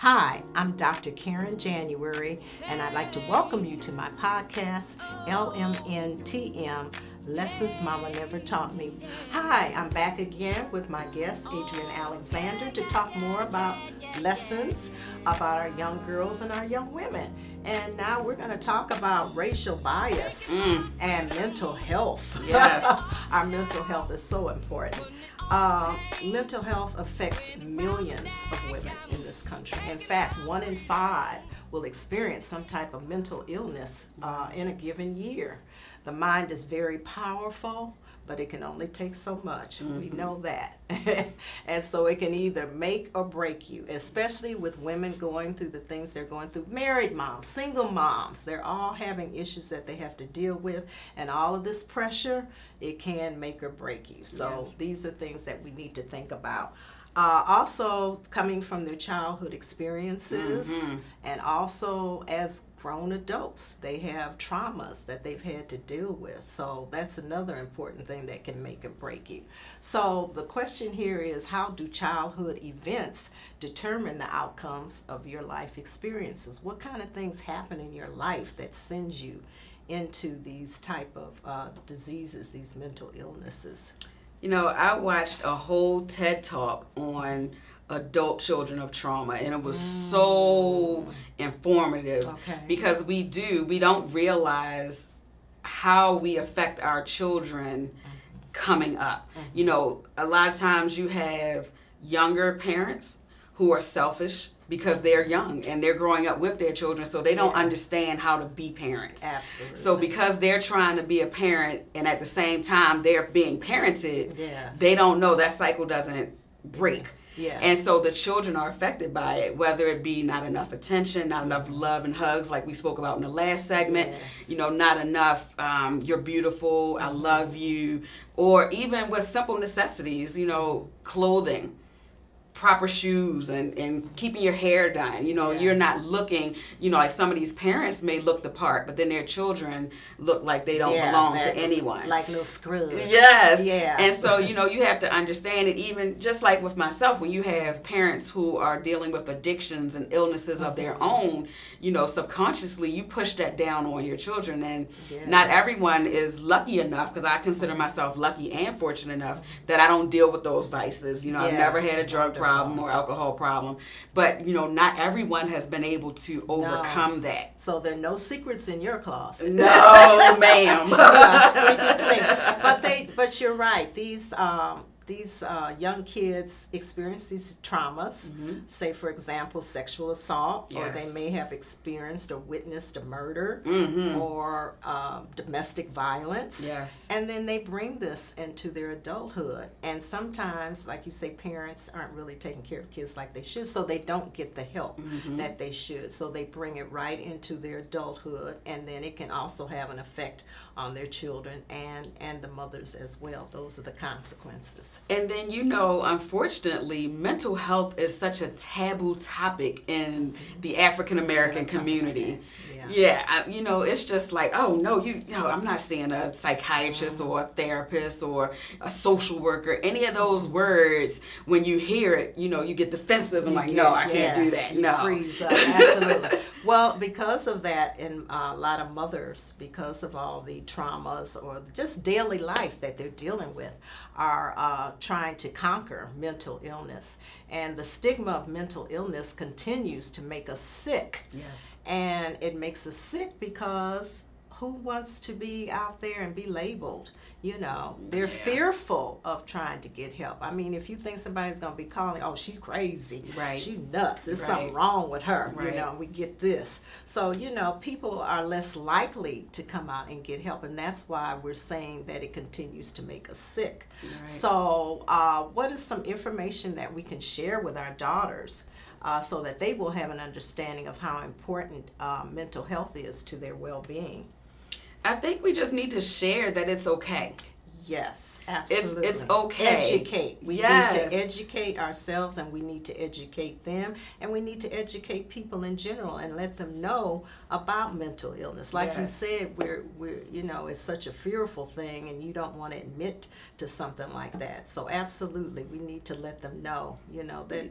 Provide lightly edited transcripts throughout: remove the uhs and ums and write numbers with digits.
Hi, I'm Dr. Karen January, and I'd like to welcome you to my podcast, LMNTM, Lessons Mama Never Taught Me. Hi, I'm back again with my guest, Adrienne Alexander, to talk more about lessons about our young girls and our young women. And now we're going to talk about racial bias and mental health. Yes. Our mental health is so important. Mental health affects millions of women in this country. In fact, 1 in 5 will experience some type of mental illness in a given year. The mind is very powerful, but it can only take so much. We know that. And so it can either make or break you, especially with women going through the things they're going through. Married moms, single moms, they're all having issues that they have to deal with. And all of this pressure, it can make or break you. So Yes. these are things that we need to think about. Also coming from their childhood experiences, and also as grown adults, they have traumas that they've had to deal with. So that's another important thing that can make or break you. So the question here is, how do childhood events determine the outcomes of your life experiences? What kind of things happen in your life that sends you into these type of diseases, these mental illnesses? You know, I watched a whole TED Talk on adult children of trauma, and it was so informative because we don't realize how we affect our children coming up. You know, a lot of times you have younger parents who are selfish because they're young and they're growing up with their children, so they don't understand how to be parents. Absolutely. So because they're trying to be a parent and at the same time they're being parented, they don't know that cycle doesn't break. Yes. And so the children are affected by it, whether it be not enough attention, not enough love and hugs like we spoke about in the last segment, you know, not enough, you're beautiful, I love you, or even with simple necessities, you know, clothing, proper shoes, and keeping your hair done. You know, you're not looking, you know, like some of these parents may look the part, but then their children look like they don't belong to anyone. Like little scrubs. Yes. Yeah. And so, you know, you have to understand it, even just like with myself, when you have parents who are dealing with addictions and illnesses of their own, you know, subconsciously you push that down on your children. And not everyone is lucky enough, because I consider myself lucky and fortunate enough that I don't deal with those vices. You know, I've never had a drug problem or alcohol problem, but you know, not everyone has been able to overcome that. So there are no secrets in your closet. No, ma'am. But you're right. These young kids experience these traumas. Say, for example, sexual assault, or they may have experienced or witnessed a murder or domestic violence. Yes. And then they bring this into their adulthood. And sometimes, like you say, parents aren't really taking care of kids like they should, so they don't get the help that they should. So they bring it right into their adulthood, and then it can also have an effect on their children and the mothers as well. Those are the consequences. And then, you know, unfortunately, mental health is such a taboo topic in the African American community. You know, it's just like, oh no, you know, I'm not seeing a psychiatrist or a therapist or a social worker. Any of those words, when you hear it, you know, you get defensive and no, I can't do that. You freeze up. Absolutely. Well, because of that, and a lot of mothers, because of all the traumas or just daily life that they're dealing with, are trying to conquer mental illness. And the stigma of mental illness continues to make us sick. Yes. And it makes us sick because who wants to be out there and be labeled? You know, they're fearful of trying to get help. I mean, if you think somebody's going to be calling, oh, she's crazy, she's nuts, there's something wrong with her, you know, and we get this. So, you know, people are less likely to come out and get help, and that's why we're saying that it continues to make us sick. So what is some information that we can share with our daughters so that they will have an understanding of how important mental health is to their well-being? I think we just need to share that it's okay. Yes, absolutely. It's okay. Educate. We need to educate ourselves, and we need to educate them, and we need to educate people in general and let them know about mental illness. Like you said, we're you know, it's such a fearful thing, and you don't want to admit to something like that. So absolutely, we need to let them know, you know, that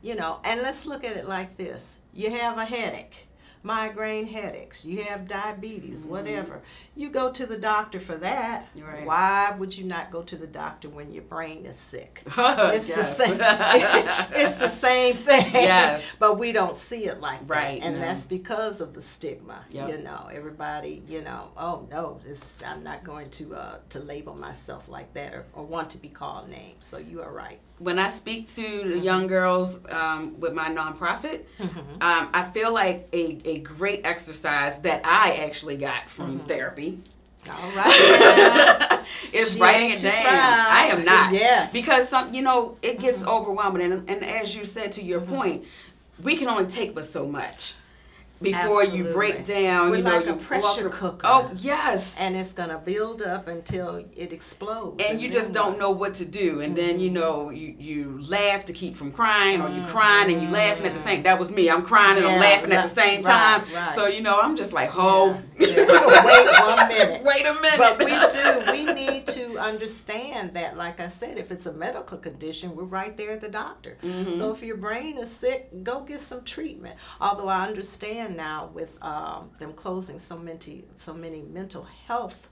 You know, and let's look at it like this. You have a headache, migraine headaches, you have diabetes, whatever. You go to the doctor for that. Right. Why would you not go to the doctor when your brain is sick? It's the same. It's the same thing. Yes. But we don't see it like Right, that, and no. that's because of the stigma. Yep. You know, everybody. You know, oh no, I'm not going to label myself like that or want to be called names. So you are right. When I speak to the young girls with my nonprofit, I feel like a great exercise that I actually got from therapy. All right. Is She writing ain't it too down. proud. I am not. Yes. Because it gets overwhelming, and as you said, to your point, we can only take but so much before you Absolutely. break down. We're you know, like a you pressure walk- cooker. Oh yes. And it's gonna build up until it explodes. And you then just don't what? know what to do, and then you laugh to keep from crying, or you crying and you laughing at the same. That was me. I'm crying and I'm laughing at the same time. Right. So I'm just like, oh, Yeah. Wait 1 minute. wait a minute. But we need to understand that, like I said, if it's a medical condition, we're right there at the doctor. So if your brain is sick, go get some treatment. Although I understand now with them closing so many mental health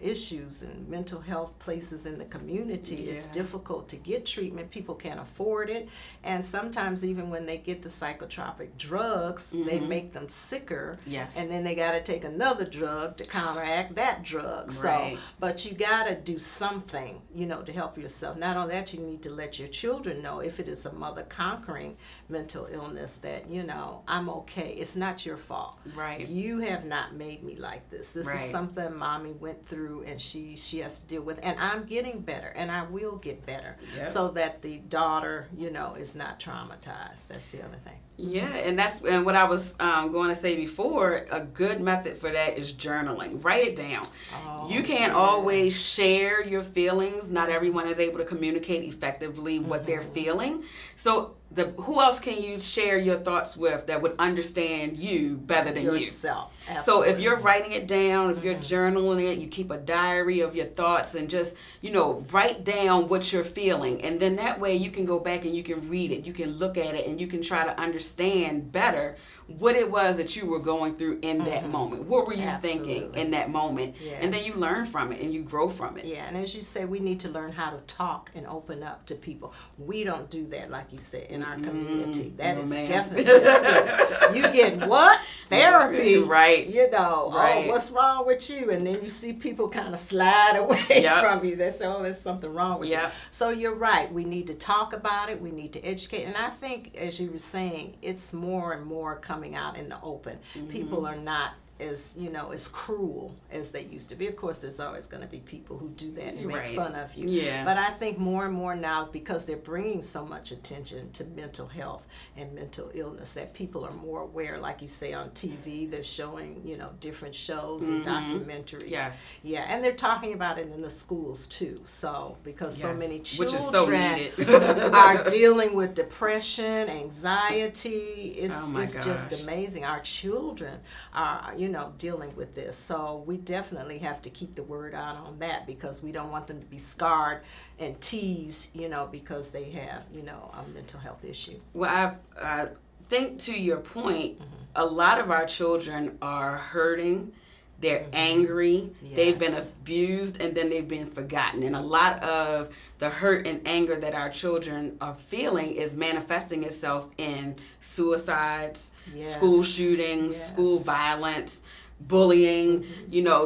issues and mental health places in the community, it's difficult to get treatment. People can't afford it, and sometimes even when they get the psychotropic drugs, they make them sicker. Yes. And then they got to take another drug to counteract that drug. Right. So, but you got to do something, to help yourself. Not only that, you need to let your children know, if it is a mother conquering mental illness, that I'm okay. It's not your fault. Right. You have not made me like this. This is something mommy went through, and she has to deal with, and I'm getting better, and I will get better. Yep. So that the daughter, is not traumatized. That's the other thing. Yeah, and what I was going to say before, a good method for that is journaling. Write it down. You can't always share your feelings. Not everyone is able to communicate effectively what they're feeling. So who else can you share your thoughts with that would understand you better than Yourself. you? Absolutely. So if you're writing it down, if you're journaling it, you keep a diary of your thoughts, and just, write down what you're feeling. And then that way you can go back and you can read it. You can look at it, and you can try to understand better what it was that you were going through in that moment. What were you thinking in that moment? Yes. And then you learn from it and you grow from it. Yeah, and as you say, we need to learn how to talk and open up to people. We don't do that, like you said, in our community. That is definitely a stigma. You get what? Therapy. Right. Right. Right. Oh, what's wrong with you? And then you see people kind of slide away from you. They say, oh, there's something wrong with you. So you're right. We need to talk about it. We need to educate. And I think, as you were saying, it's more and more coming out in the open. People are not as cruel as they used to be. Of course, there's always going to be people who do that and make fun of you. Yeah. But I think more and more now, because they're bringing so much attention to mental health and mental illness, that people are more aware. Like you say, on TV, they're showing, different shows and documentaries. Yes. Yeah, and they're talking about it in the schools too. So, because so many children which is so needed. are dealing with depression, anxiety. It's just amazing. Our children are, dealing with this. So we definitely have to keep the word out on that, because we don't want them to be scarred and teased, because they have, a mental health issue. Well, I think, to your point, a lot of our children are hurting. They're angry. Yes. They've been abused, and then they've been forgotten. And a lot of the hurt and anger that our children are feeling is manifesting itself in suicides, school shootings, school violence, bullying.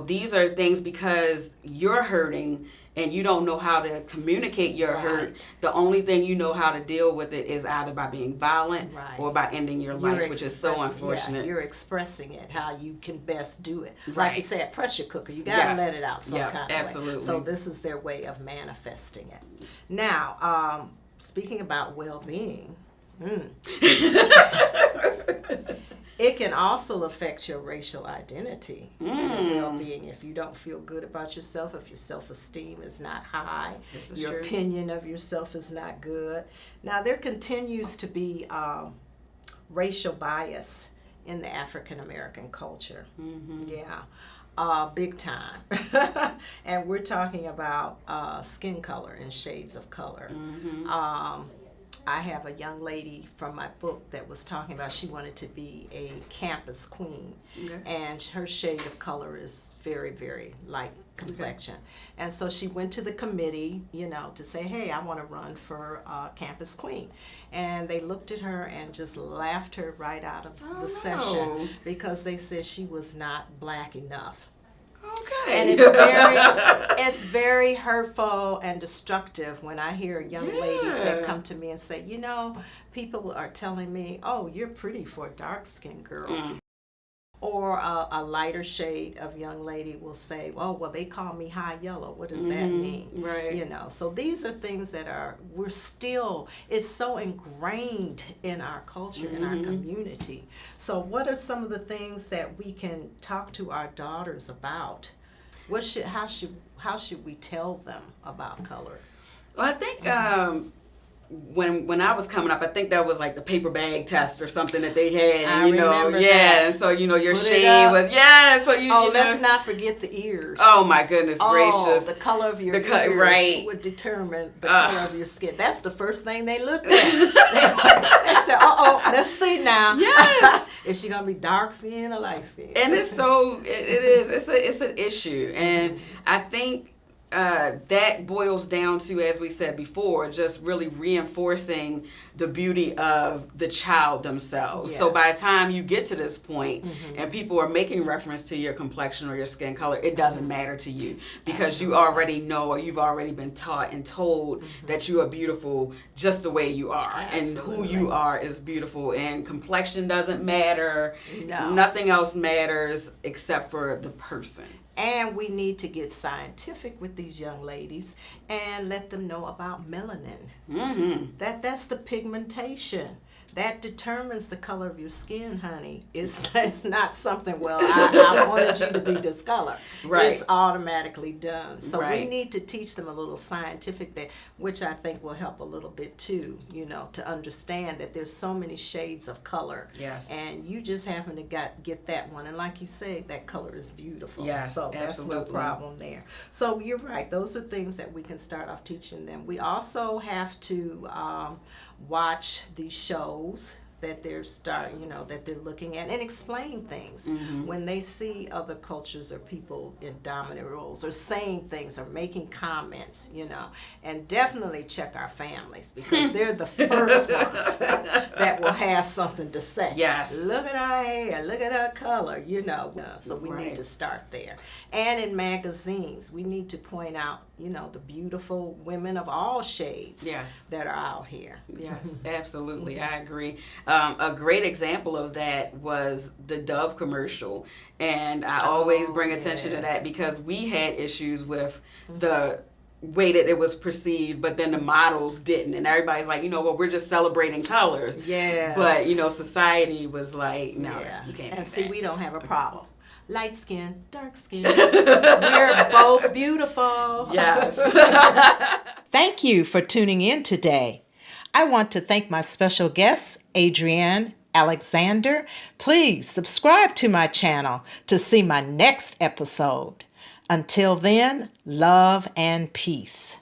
These are things because you're hurting and you don't know how to communicate your hurt. The only thing you know how to deal with it is either by being violent or by ending your life, which is so unfortunate. You're expressing it how you can best do it. Like you said, pressure cooker. You got to let it out some kind of way. So this is their way of manifesting it. Now, speaking about well-being, it can also affect your racial identity, the well-being. If you don't feel good about yourself, if your self-esteem is not high, your opinion of yourself is not good. Now, there continues to be racial bias in the African-American culture. Big time. And we're talking about skin color and shades of color. I have a young lady from my book that was talking about she wanted to be a campus queen. Okay. And her shade of color is very, very light complexion. Okay. And so she went to the committee, to say, hey, I want to run for campus queen. And they looked at her and just laughed her right out of the session because they said she was not black enough. Okay. And it's very hurtful and destructive when I hear young ladies that come to me and say, people are telling me, oh, you're pretty for a dark-skinned girl. Mm. Or a lighter shade of young lady will say, oh, well, they call me high yellow. What does that mean? Right. So these are things that it's so ingrained in our culture, in our community. So what are some of the things that we can talk to our daughters about? How should we tell them about color? Well, I think when I was coming up, I think that was like the paper bag test or something that they had. And, I remember that. So your shade was so let's not forget the ears. Oh my goodness gracious! The color of your ears would determine the color of your skin. That's the first thing they looked at. They said, let's see now. Yes. Is she gonna be dark skin or light skin? And it's it's an issue, and I think. That boils down to, as we said before, just really reinforcing the beauty of the child themselves. Yes. So by the time you get to this point and people are making reference to your complexion or your skin color, it doesn't matter to you because you already know or you've already been taught and told that you are beautiful just the way you are. Absolutely. And who you are is beautiful, and complexion doesn't matter. No. Nothing else matters except for the person. And we need to get scientific with these young ladies and let them know about melanin. Mm-hmm. That's the pigmentation. That determines the color of your skin, honey. It's not something, I wanted you to be this color. Right. It's automatically done. So we need to teach them a little scientific thing, which I think will help a little bit too, to understand that there's so many shades of color. Yes. And you just happen to get that one. And like you say, that color is beautiful. Yes, so that's no problem there. So you're right. Those are things that we can start off teaching them. We also have to watch these shows that they're that they're looking at and explain things when they see other cultures or people in dominant roles or saying things or making comments, and definitely check our families because they're the first ones that will have something to say. Yes. Look at our hair, look at our color, so we need to start there. And in magazines, we need to point out, the beautiful women of all shades that are out here. Yes, absolutely. I agree. A great example of that was the Dove commercial. And I always bring attention to that because we had issues with the way that it was perceived, but then the models didn't. And everybody's like, we're just celebrating colors. Yes. But, society was like, no, you can't. And see, we don't have a problem. Light skin, dark skin. We're both beautiful. Yes. Thank you for tuning in today. I want to thank my special guest, Adrienne Alexander. Please subscribe to my channel to see my next episode. Until then, love and peace.